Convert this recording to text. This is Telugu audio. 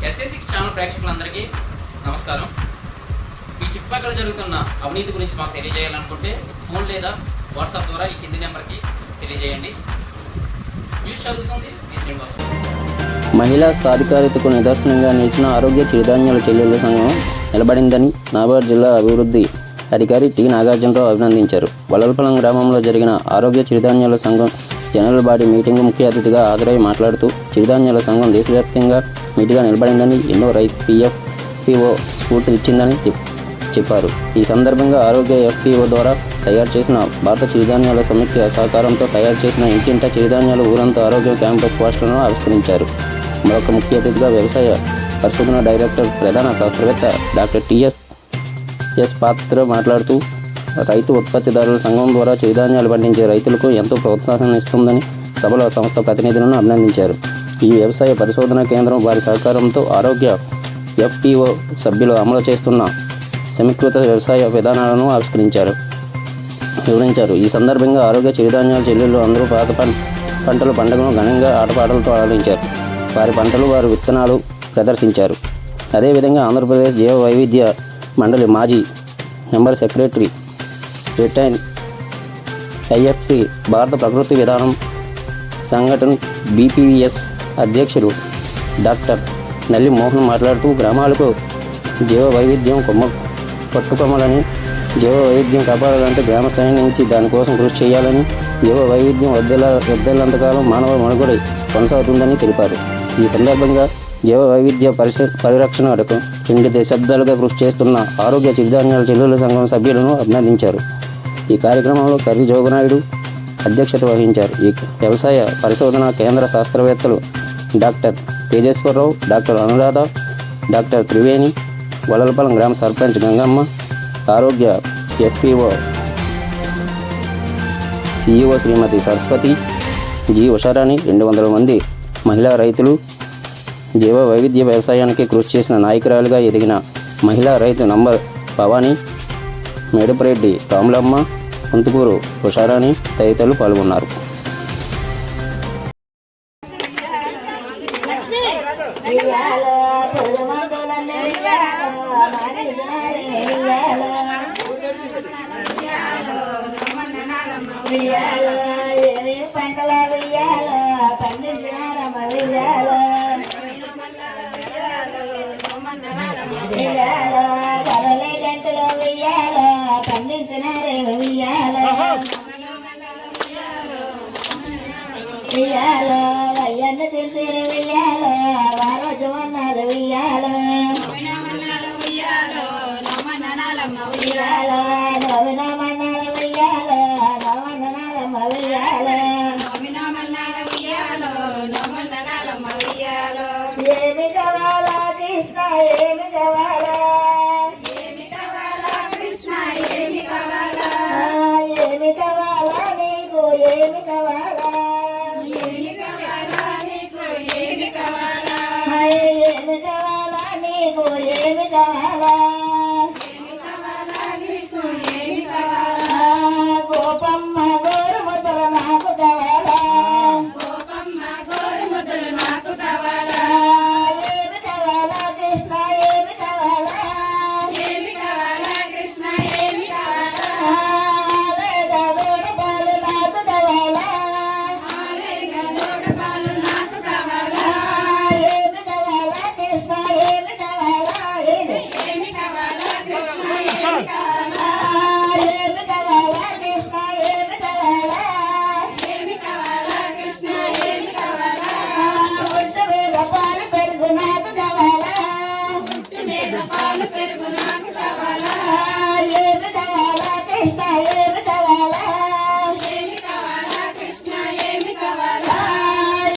SA6 ఛానల్ ప్రేక్షకులందరికీ నమస్కారం. మీ చుట్టుపక్కల జరుగుతున్న అవినీతి గురించి మాకు తెలియజేయాలనుకుంటే ఫోన్ లేదా వాట్సాప్ ద్వారా ఈ కింది నెంబర్కి తెలియజేయండి. న్యూస్ చదువుతుంది మీ శ్రీనివాస్. మహిళా సాధికారితకు నిదర్శనంగా నిలిచిన ఆరోగ్య చిరుధాన్యాల చెల్లెళ్ల సంఘం నిలబడిందని నాబార్డ్ జిల్లా అభివృద్ధి అధికారి టి నాగార్జునరావు అభినందించారు. వలల్పలం గ్రామంలో జరిగిన ఆరోగ్య చిరుధాన్యాల సంఘం జనరల్ బాడీ మీటింగ్ ముఖ్య అతిథిగా హాజరై మాట్లాడుతూ చిరుధాన్యాల సంఘం దేశవ్యాప్తంగా నీటిగా నిలబడిందని, ఎన్నో రైతు FPO స్ఫూర్తినిచ్చిందని చెప్పారు. ఈ సందర్భంగా ఆరోగ్య FPO ద్వారా తయారు చేసిన భారత చిరుధాన్యాల సమైక్య సహకారంతో తయారు చేసిన ఇంటింట చిరుధాన్యాలు ఊరంతా ఆరోగ్యం క్యాంపు పోస్టర్లను ఆవిష్కరించారు. మరొక ముఖ్య అతిథిగా వ్యవసాయ పరిశోధన డైరెక్టర్ ప్రధాన శాస్త్రవేత్త డాక్టర్ TS పాత్ర మాట్లాడుతూ రైతు ఉత్పత్తిదారుల సంఘం ద్వారా చిరుధాన్యాలు పండించే రైతులకు ఎంతో ప్రోత్సాహం ఇస్తుందని సభలో సంస్థ ప్రతినిధులను అభినందించారు. ఈ వ్యవసాయ పరిశోధన కేంద్రం వారి సహకారంతో ఆరోగ్య FPO సభ్యులు అమలు చేస్తున్న సమీకృత వ్యవసాయ విధానాలను వివరించారు. ఈ సందర్భంగా ఆరోగ్య చిరుధాన్యాల చెల్లెళ్ళు అందరూ పాత పంటల పండుగను ఘనంగా ఆటపాటలతో ఆదరించారు. వారి పంటలు, వారి విత్తనాలు ప్రదర్శించారు. అదేవిధంగా ఆంధ్రప్రదేశ్ జీవ వైవిధ్య మండలి మాజీ మెంబర్ సెక్రటరీ రిటైన్ IFC భారత ప్రకృతి విధానం సంఘటన BPVS అధ్యక్షులు డాక్టర్ నల్లి మోహన్ మాట్లాడుతూ గ్రామాలకు జీవ వైవిధ్యం పట్టుకొమ్మలని, జీవ వైవిధ్యం కాపాడాలంటే గ్రామ స్థాయి నుంచి దానికోసం కృషి చేయాలని, జీవ వైవిధ్యం వర్ధిల్లేంతకాలం మానవ మనుగడ కొనసాగుతుందని తెలిపారు. ఈ సందర్భంగా జీవ వైవిధ్య పరిరక్షణకు 2 దశాబ్దాలుగా కృషి చేస్తున్న ఆరోగ్య చిరుధాన్యాల చెల్లెళ్ల సంఘం సభ్యులను అభినందించారు. ఈ కార్యక్రమంలో కర్రి జోగనాయుడు అధ్యక్షత వహించారు. ఈ వ్యవసాయ పరిశోధన కేంద్ర శాస్త్రవేత్తలు doctor Tejeswararao, doctor Anuradha, doctor Triveni, Valalapalam గ్రామ సర్పంచ్ గంగమ్మ, ఆరోగ్య FPO CEO శ్రీమతి సరస్వతి, G ఉషారాణి, 200 మంది మహిళా రైతులు, జీవ వైవిధ్య వ్యవసాయానికి కృషి చేసిన నాయకురాలుగా ఎదిగిన మహిళా రైతు నంబర్ భవానీ, మేడపరెడ్డి రాములమ్మ, కొంతుకూరు ఉషారాణి తదితరులు పాల్గొన్నారు. వయ్యన్న తింటే వెయ్యాలో వారోజు అన్నారు వెయ్యాలో వెయ్యాలో నవనమన్నాల వెయ్యాలో నవననాలమ్మ వెయ్యాలో ఏమి కావాలా కృష్ణ ఏమి కావాలా ఏమి కావాలా నీకు ఏమి కావాలా ఏమి కావాలా నీకు ఏమి కావాలా గోపమ్మ గోరు ముద్దలు నాకు కావాలా ఏమి కావాలా కృష్ణ ఏమి కావాలా లేదా దూడ పాలు నాకు కావాలా ఏమి కావాలా కృష్ణ ఏమి కావాలా ఏమి కావాలా కృష్ణ ఏమి కావాలా ఒట్టు మీద పాలు పెరుగు నాకు కావాలా